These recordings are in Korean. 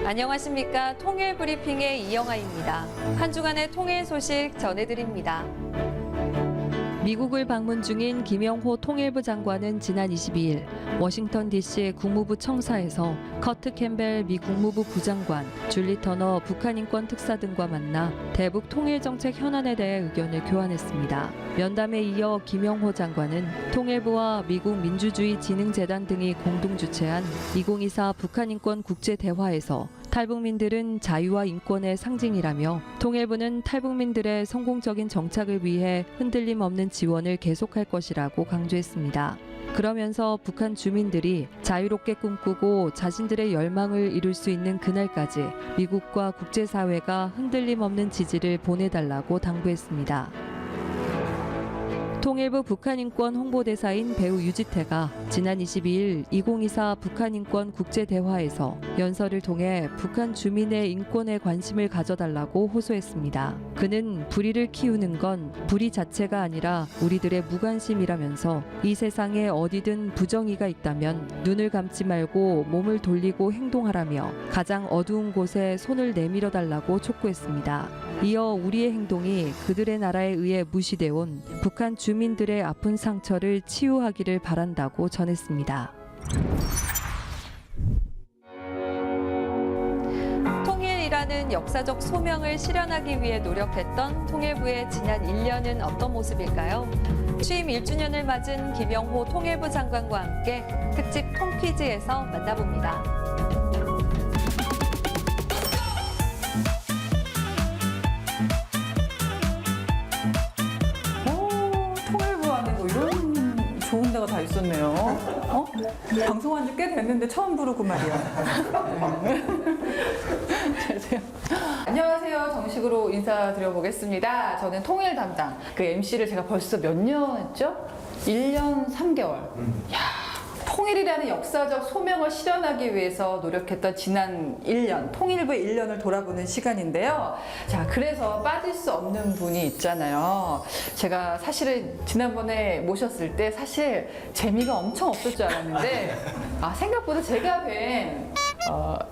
안녕하십니까. 통일 브리핑의 이영아입니다. 한 주간의 통일 소식 전해드립니다. 미국을 방문 중인 김영호 통일부 장관은 지난 22일 워싱턴 DC 국무부 청사에서 커트 캠벨 미 국무부 부장관, 줄리 터너 북한 인권 특사 등과 만나 대북 통일 정책 현안에 대해 의견을 교환했습니다. 면담에 이어 김영호 장관은 통일부와 미국 민주주의진흥재단 등이 공동 주최한 2024 북한 인권 국제대화에서 탈북민들은 자유와 인권의 상징이라며 통일부는 탈북민들의 성공적인 정착을 위해 흔들림 없는 지원을 계속할 것이라고 강조했습니다. 그러면서 북한 주민들이 자유롭게 꿈꾸고 자신들의 열망을 이룰 수 있는 그날까지 미국과 국제사회가 흔들림 없는 지지를 보내달라고 당부했습니다. 통일부 북한인권 홍보대사인 배우 유지태가 지난 22일 2024 북한인권 국제대화에서 연설을 통해 북한 주민의 인권에 관심을 가져달라고 호소했습니다. 그는 불의를 키우는 건 불의 자체가 아니라 우리들의 무관심이라면서 이 세상에 어디든 부정의가 있다면 눈을 감지 말고 몸을 돌리고 행동하라며 가장 어두운 곳에 손을 내밀어 달라고 촉구했습니다. 이어 우리의 행동이 그들의 나라에 의해 무시돼 온 북한 주민들의 아픈 상처를 치유하기를 바란다고 전했습니다. 통일이라는 역사적 소명을 실현하기 위해 노력했던 통일부의 지난 1년은 어떤 모습일까요? 취임 1주년을 맞은 김영호 통일부 장관과 함께 특집 통퀴즈에서 만나봅니다. 좋은 데가 다 있었네요. 방송한 지 꽤 됐는데 처음 부르고 말이야. 안녕하세요. 정식으로 인사드려보겠습니다. 저는 통일 담당, 그 MC를 제가 벌써 몇 년 했죠? 1년 3개월. 통일이라는 역사적 소명을 실현하기 위해서 노력했던 지난 1년, 통일부의 1년을 돌아보는 시간인데요. 자, 그래서 빠질 수 없는 분이 있잖아요. 제가 사실은 지난번에 모셨을 때 사실 재미가 엄청 없을 줄 알았는데, 생각보다 제가 뵌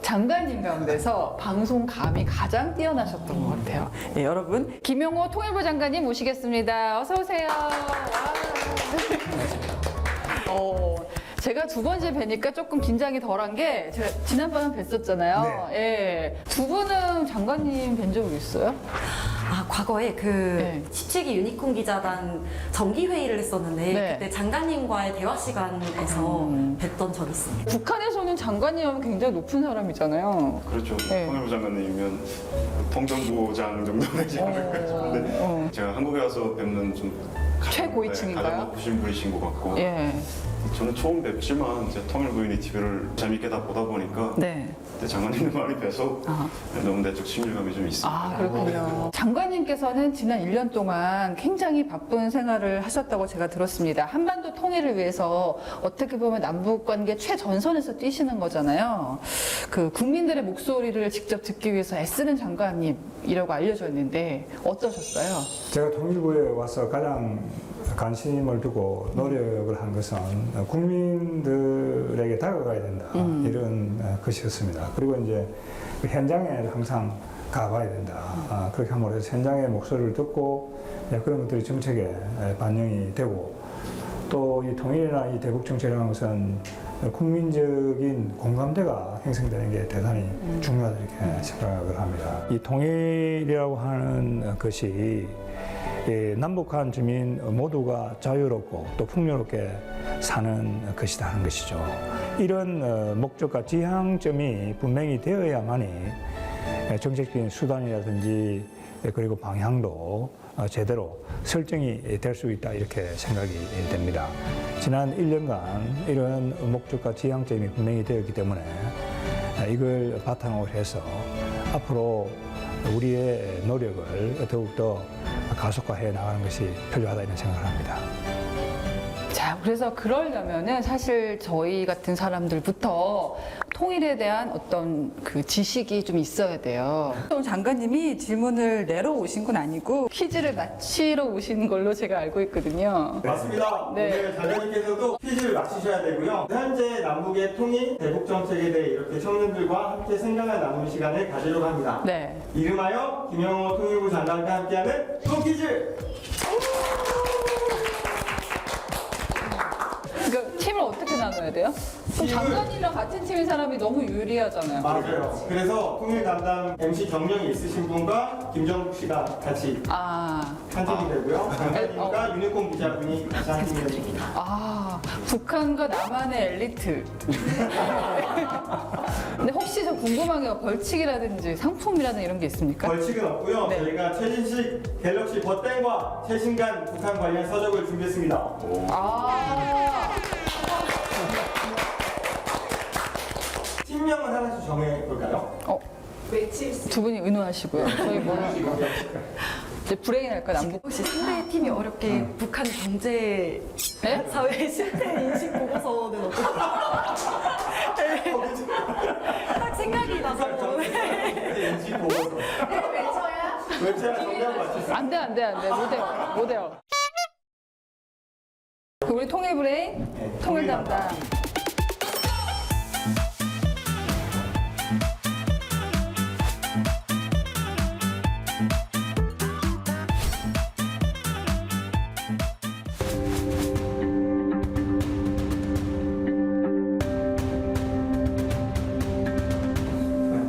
장관님 가운데서 방송감이 가장 뛰어나셨던 것 같아요. 네, 여러분, 김영호 통일부 장관님 모시겠습니다. 어서 오세요. 제가 두 번째 뵈니까 조금 긴장이 덜한 게 제가 지난번에 뵀었잖아요. 네. 예. 두 분은 장관님 뵌 적 있어요? 과거에 17기 유니콘 기자단 정기회의를 했었는데 네. 그때 장관님과의 대화 시간에서 뵀던 적이 있습니다. 북한에서는 장관님 하면 굉장히 높은 사람이잖아요. 그렇죠. 네. 통일부 장관님이면 통정부장 정도 되지 않을까 싶은데 제가 한국에 와서 뵙는 좀 최고위층인가요? 가장 높으신 분이신 것 같고 예. 저는 처음 뵙지만 이제 통일부 유니티브를 재밌게 다 보다 보니까 네. 그때 장관님도 많이 뵈서 너무 내적 친밀감이 좀 있습니다. 그렇군요. 장관님께서는 지난 1년 동안 굉장히 바쁜 생활을 하셨다고 제가 들었습니다. 한반도 통일을 위해서 어떻게 보면 남북 관계 최전선에서 뛰시는 거잖아요. 그 국민들의 목소리를 직접 듣기 위해서 애쓰는 장관님이라고 알려져 있는데 어떠셨어요? 제가 통일부에 와서 가장 관심을 두고 노력을 한 것은 국민들에게 다가가야 된다 이런 것이었습니다. 그리고 이제 그 현장에 항상 가봐야 된다. 그렇게 함으로 해서 현장의 목소리를 듣고 그런 것들이 정책에 반영이 되고 또 이 통일이나 이 대북 정책이라는 것은 국민적인 공감대가 형성되는 게 대단히 중요하다 이렇게 생각을 합니다. 이 통일이라고 하는 것이 남북한 주민 모두가 자유롭고 또 풍요롭게 사는 것이다 하는 것이죠. 이런 목적과 지향점이 분명히 되어야만이 정책적인 수단이라든지 그리고 방향도 제대로 설정이 될 수 있다 이렇게 생각이 됩니다. 지난 1년간 이런 목적과 지향점이 분명히 되었기 때문에 이걸 바탕으로 해서 앞으로 우리의 노력을 더욱더 가속화해 나가는 것이 필요하다 이런 생각을 합니다. 자, 그래서 그러려면은 사실 저희 같은 사람들부터 통일에 대한 어떤 그 지식이 좀 있어야 돼요. 또 장관님이 질문을 내러 오신 건 아니고 퀴즈를 맞히러 오신 걸로 제가 알고 있거든요. 맞습니다. 네. 오늘 장관님께서도 퀴즈를 맞히셔야 되고요. 현재 남북의 통일, 대북 정책에 대해 이렇게 청년들과 함께 생각을 나누는 시간을 가지려고 합니다. 네. 이름하여 김영호 통일부 장관과 함께하는 퀴즈! 그러니까 팀을 어떻게 나눠야 돼요? 그럼 팀을- 장관님이랑 같은 팀인 사람이 너무 유리하잖아요. 맞아요. 그래서 통일 담당 MC 경력이 있으신 분과 김정국 씨가 같이 아, 한 팀이 되고요. 장관님과 유니콘 기자분이 같이 한 팀이 됩니다. 북한과 남한의 엘리트. 근데 혹시 좀 궁금한 게 벌칙이라든지 상품이라든지 이런 게 있습니까? 벌칙은 없고요. 네. 저희가 최진식 갤럭시 버땡과 최신간 북한 관련 서적을 준비했습니다. 아, 팀명은 하나씩 정해볼까요? 두 분이 의논하시고요. 저희 뭐를 이제 브레인 할까 남북? 혹시 상대 팀이 어렵게 북한 경제 네? 사회 실태 인식 보고서는 어떻게? 딱 생각이 나서. NG 보고서. 웹체야 정답 맞추세요. 안 돼. 못 해요. 우리 통일 브레인, 통일 담당.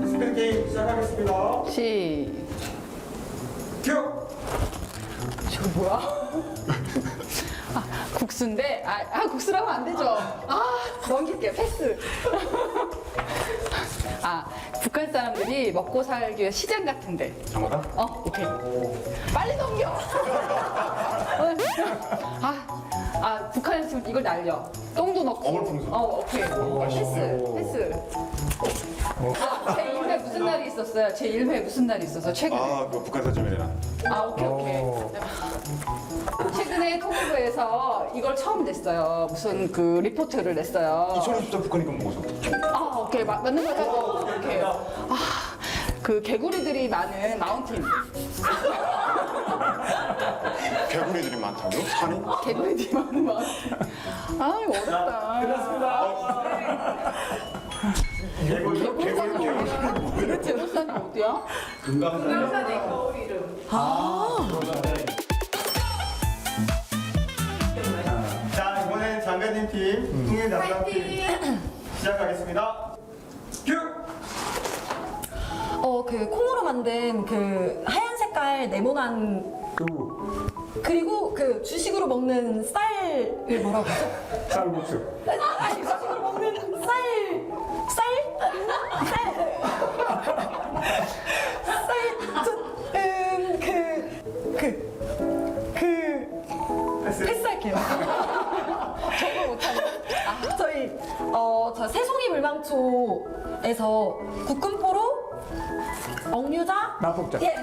스피드 게임 시작하겠습니다. 큐! 저거 뭐야? 국수인데? 국수라면 안 되죠. 넘길게요. 패스. 북한 사람들이 먹고 살기 위해 시장 같은데. 정답? 오케이. 빨리 넘겨. 북한에서 지금 이걸 날려. 똥도 넣고. 어물풍선. 오케이. 패스. 제 1회 무슨 날이 있었어요? 제 1회 무슨 날이 있어서 최근에. 그 북한 사점이랑. 오케이. 최근에 통일부에서 이걸 처음 냈어요. 무슨 그 리포트를 냈어요. 2014 북한이건 보고서. 오케이. 맞는 거 하고. 오케이. 그 개구리들이 많은 마운틴. 개구리들이 많다고요? 산이? 개구리들이 많은 마운틴. 이거 어렵다. 끝났습니다. 도대체 우산이 어디야? 자, 이번엔 장관님 팀, 통일 담당 팀 시작하겠습니다. 큐! 그 콩으로 만든 그 하얀 색깔 네모난 그리고 그 주식으로 먹는 쌀을 뭐라고 하죠? 쌀국수. 아니 주식으로 먹는 패스할게요. 저거 못하네. 저 새송이 물망초에서 국군포로 억류자 남북자. 예.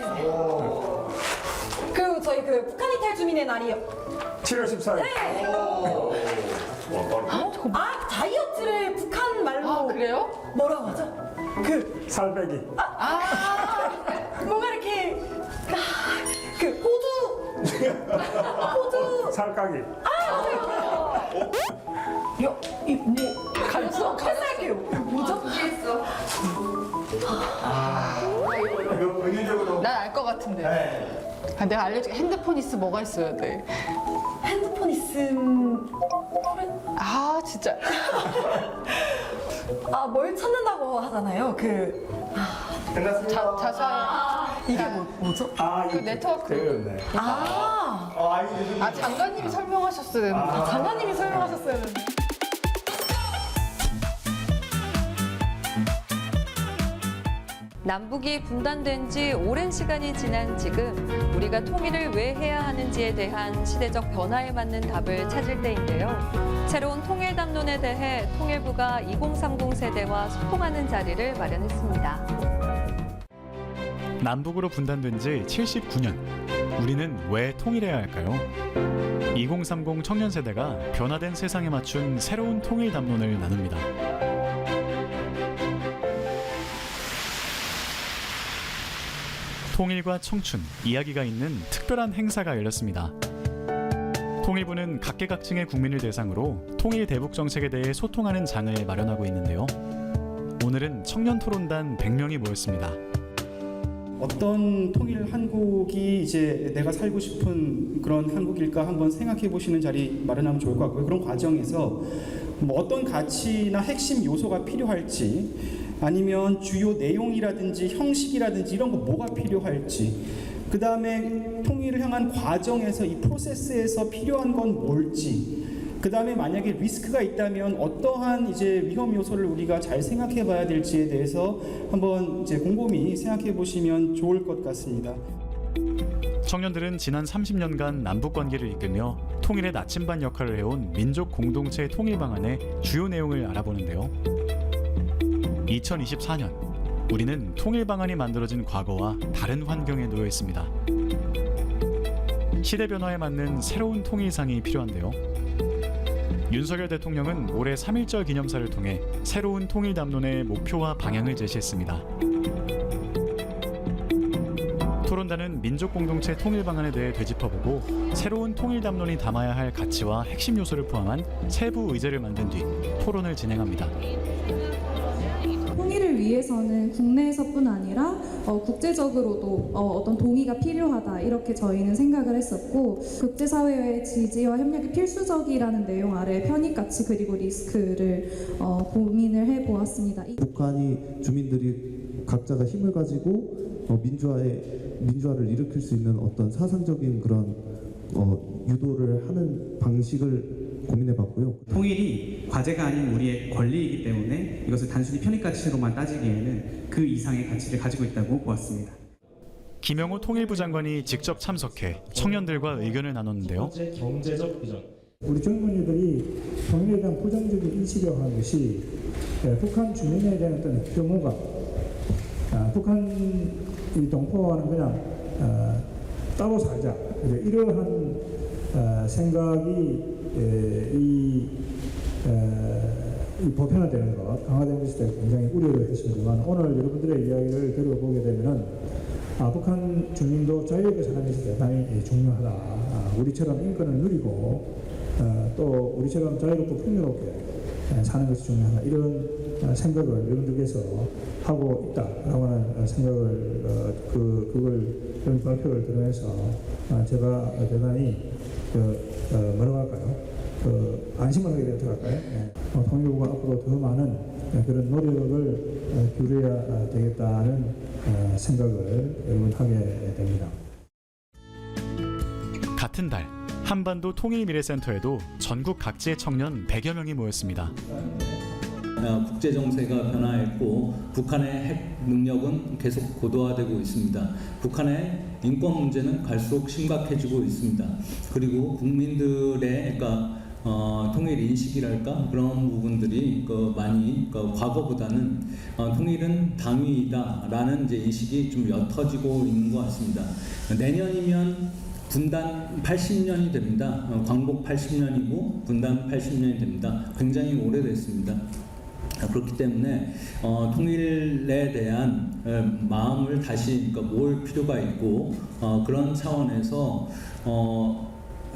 그 저희 그 북한 이탈 주민의 날이요. 7월 14일. 다이어트를 북한 말로 그래요? 뭐라고 하죠? 그 살 빼기. 뭔가 이렇게 그 호두 살 까기. 가렸어? 패스할게요. 뭐죠? 이거 은유적으로. 난 알 것 같은데. 네. 내가 알려줄게. 핸드폰 있으면 뭐가 있어야 돼? 핸드폰 있음 진짜. 뭘 찾는다고 하잖아요. 끝났습니다. 자세히. 이게 뭐죠? 그 네트워크. 되었네. 장관님이 설명하셨어야 되는데. 장관님이 설명하셨어야 했는데. 남북이 분단된 지 오랜 시간이 지난 지금 우리가 통일을 왜 해야 하는지에 대한 시대적 변화에 맞는 답을 찾을 때인데요. 새로운 통일 담론에 대해 통일부가 2030 세대와 소통하는 자리를 마련했습니다. 남북으로 분단된 지 79년. 우리는 왜 통일해야 할까요? 2030 청년 세대가 변화된 세상에 맞춘 새로운 통일 담론을 나눕니다. 통일과 청춘, 이야기가 있는 특별한 행사가 열렸습니다. 통일부는 각계각층의 국민을 대상으로 통일 대북 정책에 대해 소통하는 장을 마련하고 있는데요. 오늘은 청년 토론단 100명이 모였습니다. 어떤 통일 한국이 이제 내가 살고 싶은 그런 한국일까 한번 생각해 보시는 자리 마련하면 좋을 것 같고요. 그런 과정에서 뭐 어떤 가치나 핵심 요소가 필요할지, 아니면 주요 내용이라든지 형식이라든지 이런 거 뭐가 필요할지, 그 다음에 통일을 향한 과정에서 이 프로세스에서 필요한 건 뭘지, 그 다음에 만약에 리스크가 있다면 어떠한 이제 위험 요소를 우리가 잘 생각해 봐야 될지에 대해서 한번 이제 곰곰이 생각해 보시면 좋을 것 같습니다. 청년들은 지난 30년간 남북 관계를 이끌며 통일의 나침반 역할을 해온 민족 공동체 통일 방안의 주요 내용을 알아보는데요. 2024년, 우리는 통일 방안이 만들어진 과거와 다른 환경에 놓여 있습니다. 시대 변화에 맞는 새로운 통일상이 필요한데요. 윤석열 대통령은 올해 3.1절 기념사를 통해 새로운 통일 담론의 목표와 방향을 제시했습니다. 토론단은 민족 공동체 통일 방안에 대해 되짚어보고 새로운 통일 담론이 담아야 할 가치와 핵심 요소를 포함한 세부 의제를 만든 뒤 토론을 진행합니다. 통일을 위해서는 국내에서뿐 아니라 국제적으로도 어떤 동의가 필요하다, 이렇게 저희는 생각을 했었고, 국제사회의 지지와 협력이 필수적이라는 내용 아래 편익가치 그리고 리스크를 고민을 해보았습니다. 북한이 주민들이 각자가 힘을 가지고 민주화를 일으킬 수 있는 어떤 사상적인 그런 유도를 하는 방식을 고민해봤고요. 통일이 과제가 아닌 우리의 권리이기 때문에 이것을 단순히 편익가치로만 따지기에는 그 이상의 가치를 가지고 있다고 보았습니다. 김영호 통일부 장관이 직접 참석해 청년들과 의견을 나눴는데요. 경제적 비전. 우리 젊은이들이 통일에 대한 부정적인 인식을 하는 것이 북한 주민에 대한 어떤 혐오가, 북한 이 동포와는 그냥 따로 살자, 이러한 생각이 이 보편화되는 것, 강화되는 것에 대해 굉장히 우려를 했습니다만, 오늘 여러분들의 이야기를 들어보게 되면은 북한 주민도 자유롭게 사는 것이 대단히 중요하다. 우리처럼 인권을 누리고 또 우리처럼 자유롭고 풍요롭게 사는 것이 중요하다. 이런 생각을 여러분들께서 하고 있다라고 하는 생각을 그걸 발표를 들으면서 제가 대단히 뭐라고 할까요? 안심을 하게 된다고 할까요? 통일부가 앞으로 더 많은 그런 노력을 기울여야 되겠다는 생각을 여러분 하게 됩니다. 같은 달, 한반도 통일미래센터에도 전국 각지의 청년 100여 명이 모였습니다. 국제 정세가 변화했고 북한의 핵 능력은 계속 고도화되고 있습니다. 북한의 인권 문제는 갈수록 심각해지고 있습니다. 그리고 국민들의 통일 인식이랄까 그런 부분들이 많이 과거보다는 통일은 당위이다라는 이제 인식이 좀 옅어지고 있는 것 같습니다. 내년이면 분단 80년이 됩니다. 광복 80년이고 분단 80년이 됩니다. 굉장히 오래됐습니다. 그렇기 때문에 통일에 대한 마음을 다시 모을 필요가 있고, 그런 차원에서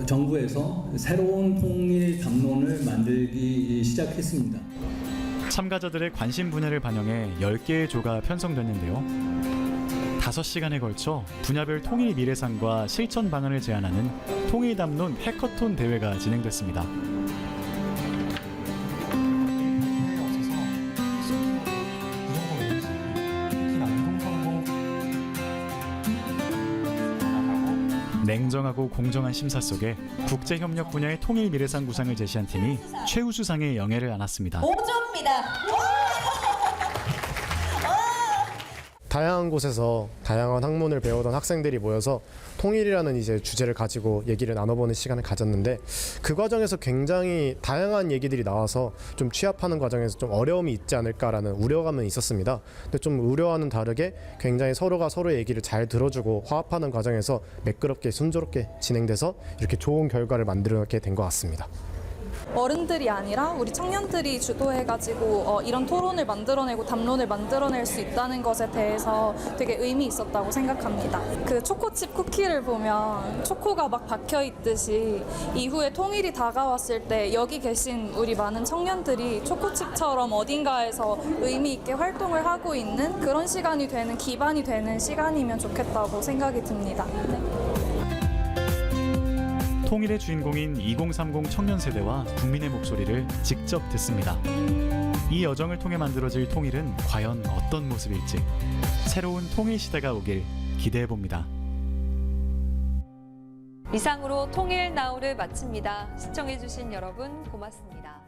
정부에서 새로운 통일 담론을 만들기 시작했습니다. 참가자들의 관심 분야를 반영해 10개의 조가 편성됐는데요. 5시간에 걸쳐 분야별 통일 미래상과 실천 방안을 제안하는 통일 담론 해커톤 대회가 진행됐습니다. 냉정하고 공정한 심사 속에 국제협력 분야의 통일 미래상 구상을 제시한 팀이 최우수상의 영예를 안았습니다. 5점입니다. 다양한 곳에서 다양한 학문을 배우던 학생들이 모여서 통일이라는 이제 주제를 가지고 얘기를 나눠보는 시간을 가졌는데, 그 과정에서 굉장히 다양한 얘기들이 나와서 좀 취합하는 과정에서 좀 어려움이 있지 않을까라는 우려감은 있었습니다. 근데 좀 우려와는 다르게 굉장히 서로가 서로의 얘기를 잘 들어주고 화합하는 과정에서 매끄럽게 순조롭게 진행돼서 이렇게 좋은 결과를 만들게 된 것 같습니다. 어른들이 아니라 우리 청년들이 주도해가지고 이런 토론을 만들어내고 담론을 만들어낼 수 있다는 것에 대해서 되게 의미 있었다고 생각합니다. 그 초코칩 쿠키를 보면 초코가 막 박혀 있듯이 이후에 통일이 다가왔을 때 여기 계신 우리 많은 청년들이 초코칩처럼 어딘가에서 의미 있게 활동을 하고 있는 그런 시간이 되는 기반이 되는 시간이면 좋겠다고 생각이 듭니다. 네. 통일의 주인공인 2030 청년 세대와 국민의 목소리를 직접 듣습니다. 이 여정을 통해 만들어질 통일은 과연 어떤 모습일지 새로운 통일 시대가 오길 기대해 봅니다. 이상으로 통일 나우를 마칩니다. 시청해주신 여러분 고맙습니다.